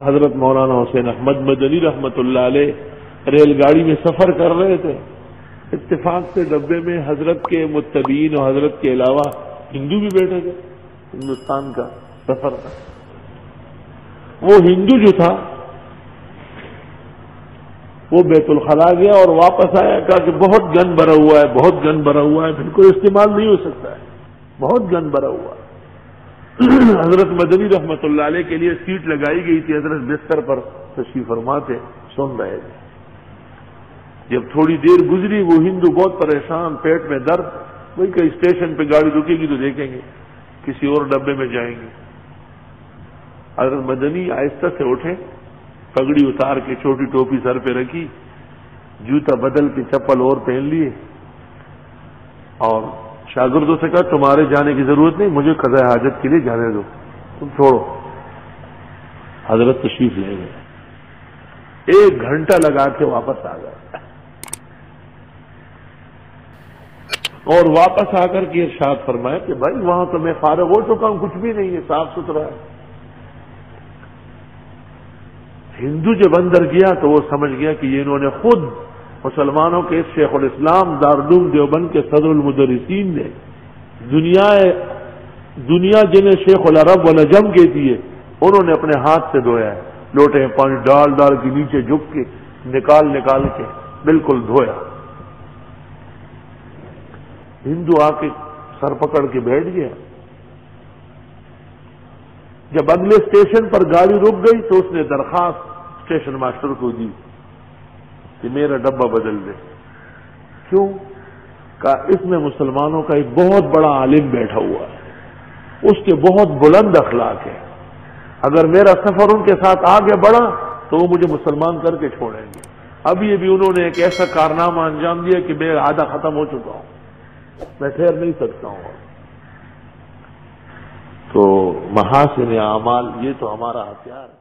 حضرت مولانا حسین احمد مدنی رحمت اللہ علیہ ریل گاڑی میں سفر کر رہے تھے، اتفاق سے ڈبے میں حضرت کے متبعین اور حضرت کے علاوہ ہندو بھی بیٹھے تھے۔ ہندوستان کا سفر تھا، وہ ہندو جو تھا وہ بیت الخلا گیا اور واپس آیا، کہا کہ بہت گند بھرا ہوا ہے، بہت گند بھرا ہوا ہے، بالکل استعمال نہیں ہو سکتا ہے، بہت گند بھرا ہوا ہے۔ حضرت مدنی رحمت اللہ علیہ کے لیے سیٹ لگائی گئی تھی، حضرت بستر پر تشریف فرما تھے، سن رہے تھے۔ جب تھوڑی دیر گزری وہ ہندو بہت پریشان، پیٹ میں درد، وہی کہ اسٹیشن پہ گاڑی رکے گی تو دیکھیں گے، کسی اور ڈبے میں جائیں گے۔ حضرت مدنی آہستہ سے اٹھے، پگڑی اتار کے چھوٹی ٹوپی سر پہ رکھی، جوتا بدل کے چپل اور پہن لیے، اور شاگردوں سے کہا تمہارے جانے کی ضرورت نہیں، مجھے قضاء حاجت کے لیے جانے دو، تم چھوڑو۔ حضرت تشریف لے گئے، 1 گھنٹہ لگا کے واپس آ گئے، اور واپس آ کر کے ارشاد فرمایا کہ بھائی وہاں تو میں فارغ ہو چکا ہوں، کچھ بھی نہیں ہے، صاف ستھرا ہے۔ ہندو جب اندر گیا تو وہ سمجھ گیا کہ یہ انہوں نے خود مسلمانوں کے شیخ الاسلام دارالعلوم دیوبند کے صدر المدرسین نے، دنیا جنہیں شیخ العرب والعجم کہتی ہے، انہوں نے اپنے ہاتھ سے دھویا ہے، لوٹے میں پانی ڈال ڈال کے نیچے جھک کے نکال کے بالکل دھویا۔ ہندو آ کے سر پکڑ کے بیٹھ گیا۔ جب اگلے اسٹیشن پر گاڑی رک گئی تو اس نے درخواست اسٹیشن ماسٹر کو دی کہ میرا ڈبہ بدل دے۔ کیوں؟ کہا اس میں مسلمانوں کا ایک بہت بڑا عالم بیٹھا ہوا ہے، اس کے بہت بلند اخلاق ہے، اگر میرا سفر ان کے ساتھ آگے بڑھا تو وہ مجھے مسلمان کر کے چھوڑیں گے۔ ابھی انہوں نے ایک ایسا کارنامہ انجام دیا کہ میں آدھا ختم ہو چکا ہوں، میں ٹھہر نہیں سکتا ہوں۔ تو محاسن اعمال یہ تو ہمارا ہتھیار ہے۔